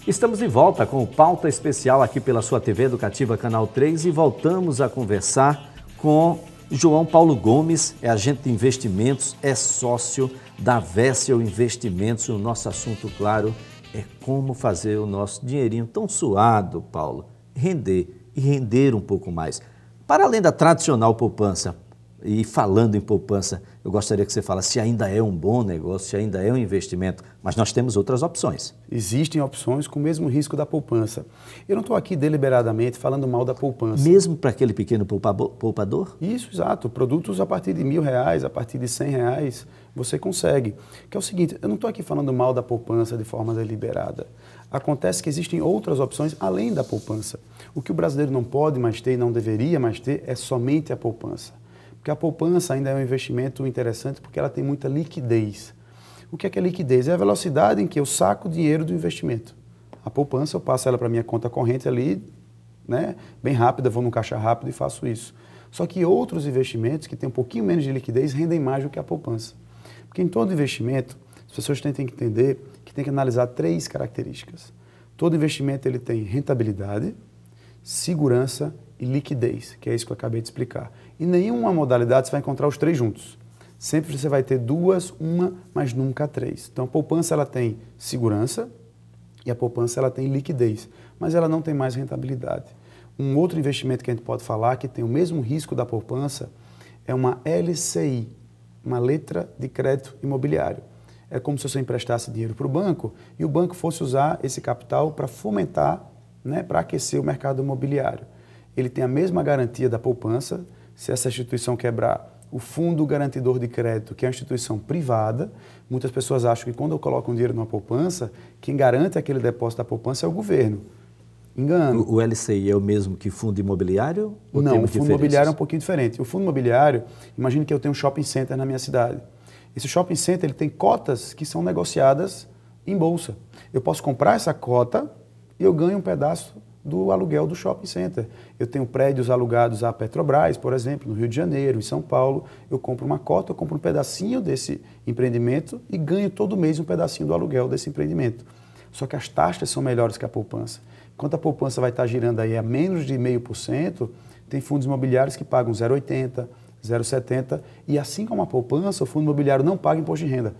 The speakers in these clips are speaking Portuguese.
Estamos de volta com o Pauta Especial aqui pela sua TV Educativa Canal 3 e voltamos a conversar com João Paulo Gomes, é agente de investimentos, é sócio da Vessel Investimentos. O nosso assunto, claro, é como fazer o nosso dinheirinho tão suado, Paulo, render e render um pouco mais. Para além da tradicional poupança, e falando em poupança, eu gostaria que você falasse se ainda é um bom negócio, se ainda é um investimento, mas nós temos outras opções. Existem opções com o mesmo risco da poupança. Eu não estou aqui deliberadamente falando mal da poupança. Mesmo para aquele pequeno poupador? Isso, exato. Produtos a partir de R$1.000, a partir de R$100, você consegue. Que é o seguinte, eu não estou aqui falando mal da poupança de forma deliberada. Acontece que existem outras opções além da poupança. O que o brasileiro não pode mais ter e não deveria mais ter é somente a poupança. Porque a poupança ainda é um investimento interessante porque ela tem muita liquidez. O que é liquidez? É a velocidade em que eu saco o dinheiro do investimento. A poupança, eu passo ela para a minha conta corrente ali, né, bem rápida, vou no caixa rápido e faço isso. Só que outros investimentos que têm um pouquinho menos de liquidez rendem mais do que a poupança. Porque em todo investimento, as pessoas têm que entender que tem que analisar 3 características. Todo investimento ele tem rentabilidade, segurança e liquidez, que é isso que eu acabei de explicar. Em nenhuma modalidade você vai encontrar os 3 juntos. Sempre você vai ter 2, uma, mas nunca 3. Então a poupança ela tem segurança e a poupança ela tem liquidez, mas ela não tem mais rentabilidade. Um outro investimento que a gente pode falar que tem o mesmo risco da poupança é uma LCI, uma letra de crédito imobiliário. É como se você emprestasse dinheiro para o banco e o banco fosse usar esse capital para fomentar, né, para aquecer o mercado imobiliário. Ele tem a mesma garantia da poupança. Se essa instituição quebrar, o Fundo Garantidor de Crédito, que é uma instituição privada, muitas pessoas acham que quando eu coloco um dinheiro numa poupança, quem garante aquele depósito da poupança é o governo. Engano. O LCI é o mesmo que fundo imobiliário? Não, o fundo imobiliário é um pouquinho diferente. O fundo imobiliário, imagine que eu tenho um shopping center na minha cidade. Esse shopping center ele tem cotas que são negociadas em bolsa. Eu posso comprar essa cota e eu ganho um pedaço do aluguel do shopping center. Eu tenho prédios alugados à Petrobras, por exemplo, no Rio de Janeiro, em São Paulo. Eu compro uma cota, eu compro um pedacinho desse empreendimento e ganho todo mês um pedacinho do aluguel desse empreendimento. Só que as taxas são melhores que a poupança. Enquanto a poupança vai estar girando aí a menos de 0,5%, tem fundos imobiliários que pagam 0,80%, 0,70%, e assim como a poupança, o fundo imobiliário não paga imposto de renda.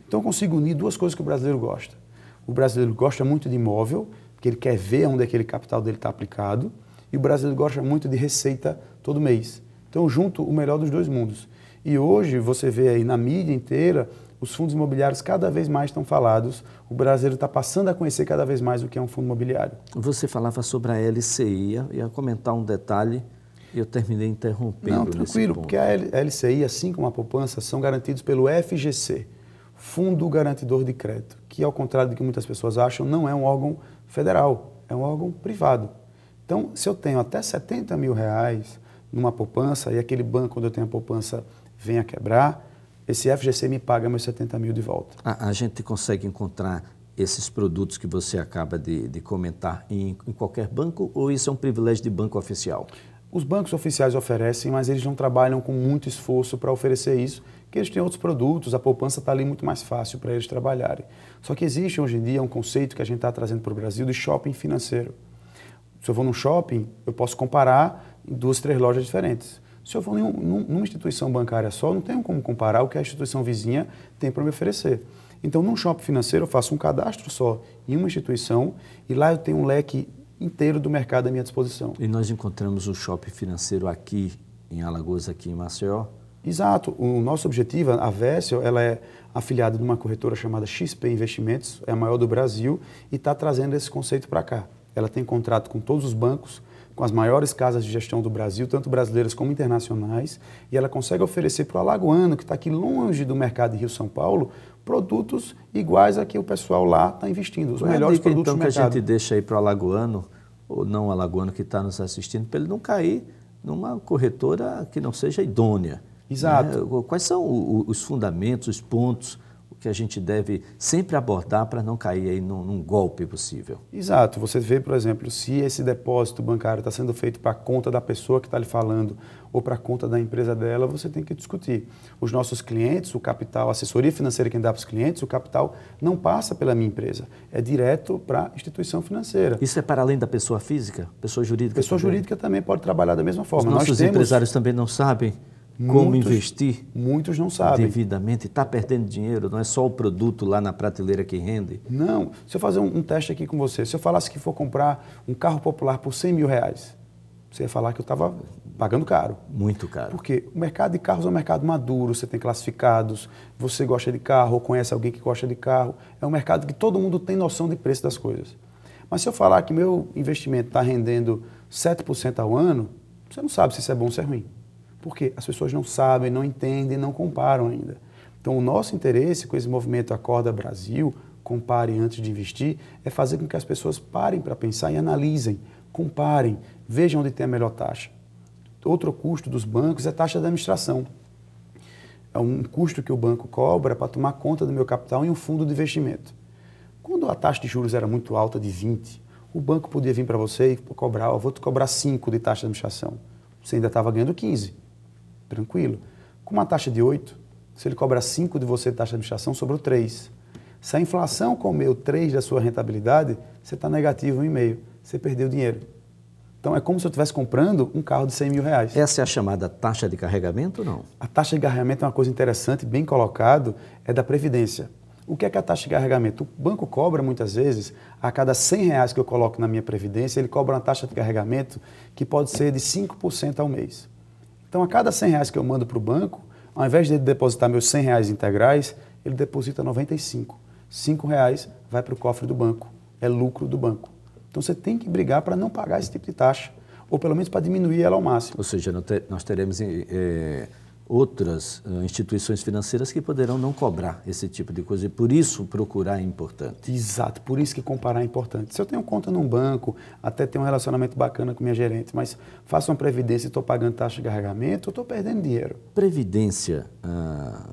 Então eu consigo unir 2 coisas que o brasileiro gosta. O brasileiro gosta muito de imóvel, porque ele quer ver onde aquele capital dele está aplicado, e o brasileiro gosta muito de receita todo mês. Então eu junto o melhor dos 2 mundos. E hoje você vê aí na mídia inteira, os fundos imobiliários cada vez mais estão falados, o brasileiro está passando a conhecer cada vez mais o que é um fundo imobiliário. Você falava sobre a LCI, ia comentar um detalhe e eu terminei interrompendo. Não, tranquilo, porque a LCI, assim como a poupança, são garantidos pelo FGC, Fundo Garantidor de Crédito, que ao contrário do que muitas pessoas acham, não é um órgão federal, é um órgão privado. Então, se eu tenho até R$70 mil numa poupança e aquele banco onde eu tenho a poupança vem a quebrar, esse FGC me paga meus 70 mil de volta. A gente consegue encontrar esses produtos que você acaba de comentar em qualquer banco ou isso é um privilégio de banco oficial? Os bancos oficiais oferecem, mas eles não trabalham com muito esforço para oferecer isso, porque eles têm outros produtos, a poupança está ali muito mais fácil para eles trabalharem. Só que existe hoje em dia um conceito que a gente está trazendo para o Brasil de shopping financeiro. Se eu vou num shopping, eu posso comparar em 2, 3 lojas diferentes. Se eu for numa instituição bancária só, não tenho como comparar o que a instituição vizinha tem para me oferecer. Então, num shopping financeiro, eu faço um cadastro só em uma instituição e lá eu tenho um leque inteiro do mercado à minha disposição. E nós encontramos o shopping financeiro aqui em Alagoas, aqui em Maceió? Exato. O nosso objetivo, a Vessel, ela é afiliada de uma corretora chamada XP Investimentos, é a maior do Brasil, e está trazendo esse conceito para cá. Ela tem contrato com todos os bancos, com as maiores casas de gestão do Brasil, tanto brasileiras como internacionais, e ela consegue oferecer para o alagoano, que está aqui longe do mercado de Rio-São Paulo, produtos iguais a que o pessoal lá está investindo, os melhores produtos do mercado. Então, que a gente deixa aí para o alagoano, ou não alagoano que está nos assistindo, para ele não cair numa corretora que não seja idônea. Exato. Né? Quais são os fundamentos, os pontos que a gente deve sempre abordar para não cair aí num golpe possível? Exato. Você vê, por exemplo, se esse depósito bancário está sendo feito para a conta da pessoa que está lhe falando ou para a conta da empresa dela, você tem que discutir. Os nossos clientes, o capital, a assessoria financeira que dá para os clientes, o capital não passa pela minha empresa, é direto para a instituição financeira. Isso é para além da pessoa física? Pessoa jurídica Pessoa também? jurídica também pode trabalhar da mesma forma. Os nossos empresários também não sabem como investir muitos não sabem. Devidamente, está perdendo dinheiro, não é só o produto lá na prateleira que rende? Não. Se eu fazer um teste aqui com você, se eu falasse que for comprar um carro popular por R$100 mil, você ia falar que eu estava pagando caro. Muito caro. Porque o mercado de carros é um mercado maduro, você tem classificados, você gosta de carro ou conhece alguém que gosta de carro. É um mercado que todo mundo tem noção de preço das coisas. Mas se eu falar que meu investimento está rendendo 7% ao ano, você não sabe se isso é bom ou se é ruim. Porque as pessoas não sabem, não entendem, não comparam ainda. Então, o nosso interesse com esse movimento Acorda Brasil, compare antes de investir, é fazer com que as pessoas parem para pensar e analisem, comparem, vejam onde tem a melhor taxa. Outro custo dos bancos é a taxa de administração. É um custo que o banco cobra para tomar conta do meu capital em um fundo de investimento. Quando a taxa de juros era muito alta, de 20, o banco podia vir para você e cobrar, vou te cobrar 5 de taxa de administração. Você ainda estava ganhando 15. Tranquilo. Com uma taxa de 8, se ele cobra 5 de você de taxa de administração, sobrou 3. Se a inflação comeu 3 da sua rentabilidade, você está negativo 1,5. Você perdeu dinheiro. Então é como se eu estivesse comprando um carro de R$100 mil. Essa é a chamada taxa de carregamento ou não? A taxa de carregamento é uma coisa interessante, bem colocado, é da Previdência. O que é a taxa de carregamento? O banco cobra muitas vezes, a cada R$100 que eu coloco na minha Previdência, ele cobra uma taxa de carregamento que pode ser de 5% ao mês. Então, a cada R$100 que eu mando para o banco, ao invés de ele depositar meus R$100 integrais, ele deposita 95. R$5 vai para o cofre do banco, é lucro do banco. Então, você tem que brigar para não pagar esse tipo de taxa, ou pelo menos para diminuir ela ao máximo. Ou seja, nós teremos outras instituições financeiras que poderão não cobrar esse tipo de coisa e por isso procurar é importante. Exato, por isso que comparar é importante. Se eu tenho conta num banco, até tenho um relacionamento bacana com minha gerente, mas faço uma previdência e estou pagando taxa de carregamento, eu estou perdendo dinheiro. Previdência,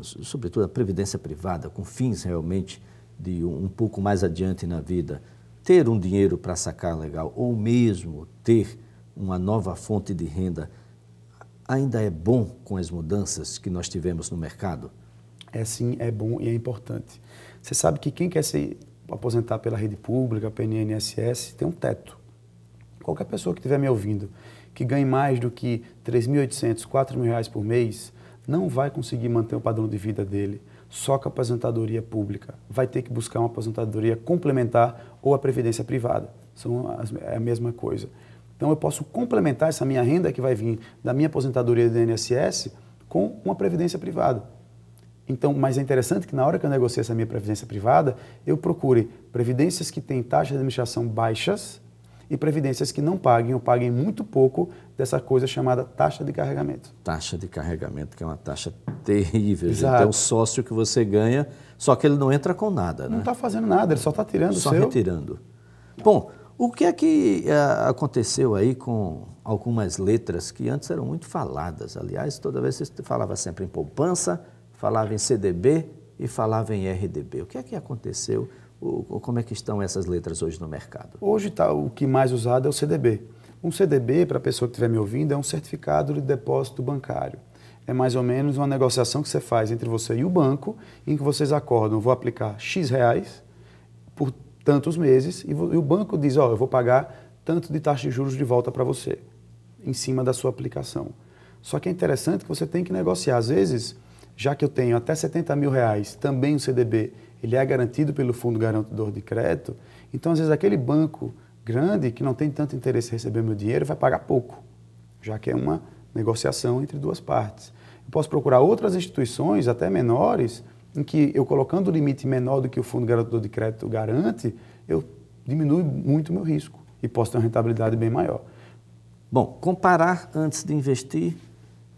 sobretudo a previdência privada, com fins realmente de um pouco mais adiante na vida, ter um dinheiro para sacar legal ou mesmo ter uma nova fonte de renda, ainda é bom com as mudanças que nós tivemos no mercado? É sim, é bom e é importante. Você sabe que quem quer se aposentar pela rede pública, pelo INSS, tem um teto. Qualquer pessoa que estiver me ouvindo, que ganhe mais do que R$3.800, R$4.000 por mês, não vai conseguir manter o padrão de vida dele só com a aposentadoria pública. Vai ter que buscar uma aposentadoria complementar ou a previdência privada. É a mesma coisa. Então, eu posso complementar essa minha renda que vai vir da minha aposentadoria do INSS com uma previdência privada. Então, mas é interessante que na hora que eu negocio essa minha previdência privada, eu procure previdências que têm taxas de administração baixas e previdências que não paguem ou paguem muito pouco dessa coisa chamada taxa de carregamento. Taxa de carregamento, que é uma taxa terrível. Exato. É um sócio que você ganha, só que ele não entra com nada, né? Não está fazendo nada, ele só está tirando o seu. Só retirando. Bom, o que é que aconteceu aí com algumas letras que antes eram muito faladas? Aliás, toda vez você falava sempre em poupança, falava em CDB e falava em RDB. O que é que aconteceu? Como é que estão essas letras hoje no mercado? Hoje o que mais usado é o CDB. Um CDB, para a pessoa que estiver me ouvindo, é um certificado de depósito bancário. É mais ou menos uma negociação que você faz entre você e o banco, em que vocês acordam, vou aplicar X reais por tantos meses, e o banco diz, eu vou pagar tanto de taxa de juros de volta para você, em cima da sua aplicação. Só que é interessante que você tem que negociar. Às vezes, já que eu tenho até R$70 mil, também o CDB, ele é garantido pelo Fundo Garantidor de Crédito, então às vezes aquele banco grande, que não tem tanto interesse em receber meu dinheiro, vai pagar pouco, já que é uma negociação entre duas partes. Eu posso procurar outras instituições, até menores, em que eu colocando o limite menor do que o Fundo Garantidor de Crédito garante, eu diminuo muito o meu risco e posso ter uma rentabilidade bem maior. Bom, comparar antes de investir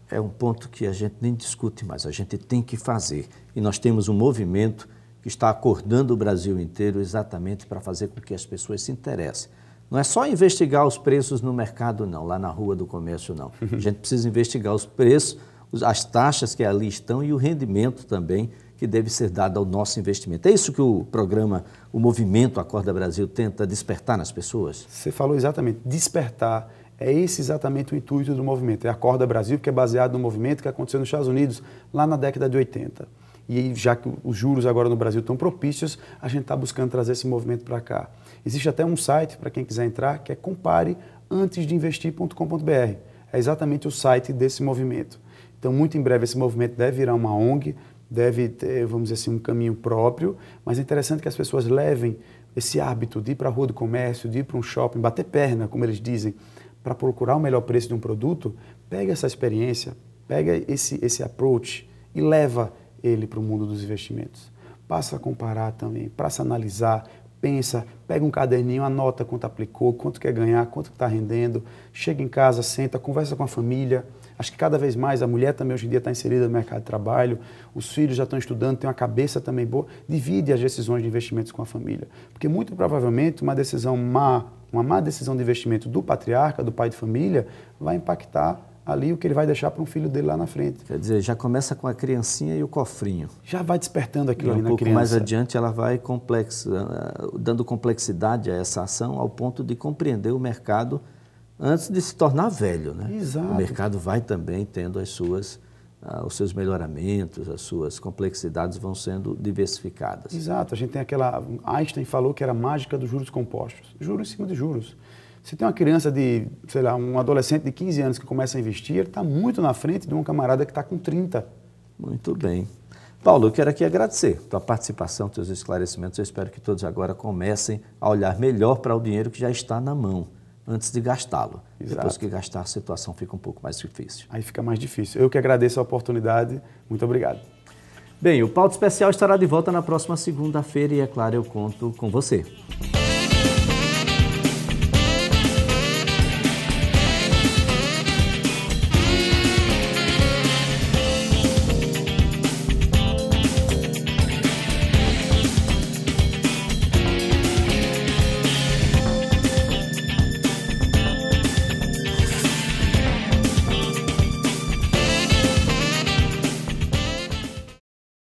é um ponto que a gente nem discute mais, a gente tem que fazer. E nós temos um movimento que está acordando o Brasil inteiro exatamente para fazer com que as pessoas se interessem. Não é só investigar os preços no mercado, não, lá na rua do comércio, não. A gente precisa investigar os preços, as taxas que ali estão e o rendimento também que deve ser dado ao nosso investimento. É isso que o programa, o movimento Acorda Brasil tenta despertar nas pessoas? Você falou exatamente, despertar. É esse exatamente o intuito do movimento. É Acorda Brasil, que é baseado no movimento que aconteceu nos Estados Unidos lá na década de 80. E já que os juros agora no Brasil estão propícios, a gente está buscando trazer esse movimento para cá. Existe até um site, para quem quiser entrar, que é compareantesdeinvestir.com.br. É exatamente o site desse movimento. Então, muito em breve, esse movimento deve virar uma ONG, deve ter, vamos dizer assim, um caminho próprio, mas é interessante que as pessoas levem esse hábito de ir para a rua do comércio, de ir para um shopping, bater perna, como eles dizem, para procurar o melhor preço de um produto. Pega essa experiência, pega esse approach e leva ele para o mundo dos investimentos. Passa a comparar também, passa a analisar, pensa, pega um caderninho, anota quanto aplicou, quanto quer ganhar, quanto está rendendo, chega em casa, senta, conversa com a família. Acho que cada vez mais a mulher também hoje em dia está inserida no mercado de trabalho, os filhos já estão estudando, tem uma cabeça também boa, divide as decisões de investimentos com a família. Porque muito provavelmente uma decisão má, uma má decisão de investimento do patriarca, do pai de família, vai impactar ali o que ele vai deixar para um filho dele lá na frente. Quer dizer, já começa com a criancinha e o cofrinho. Já vai despertando aquilo ali na criança. Um pouco mais adiante ela vai dando complexidade a essa ação ao ponto de compreender o mercado antes de se tornar velho, né? Exato. O mercado vai também tendo os seus melhoramentos, as suas complexidades vão sendo diversificadas. Exato. A gente tem aquela... Einstein falou que era a mágica dos juros compostos. Juros em cima de juros. Se tem uma criança de, sei lá, um adolescente de 15 anos que começa a investir, ele está muito na frente de um camarada que está com 30. Muito bem. Paulo, eu quero aqui agradecer a tua participação, teus esclarecimentos. Eu espero que todos agora comecem a olhar melhor para o dinheiro que já está na mão, antes de gastá-lo. Depois que gastar, a situação fica um pouco mais difícil. Aí fica mais difícil. Eu que agradeço a oportunidade. Muito obrigado. Bem, o Pauta Especial estará de volta na próxima segunda-feira e, é claro, eu conto com você.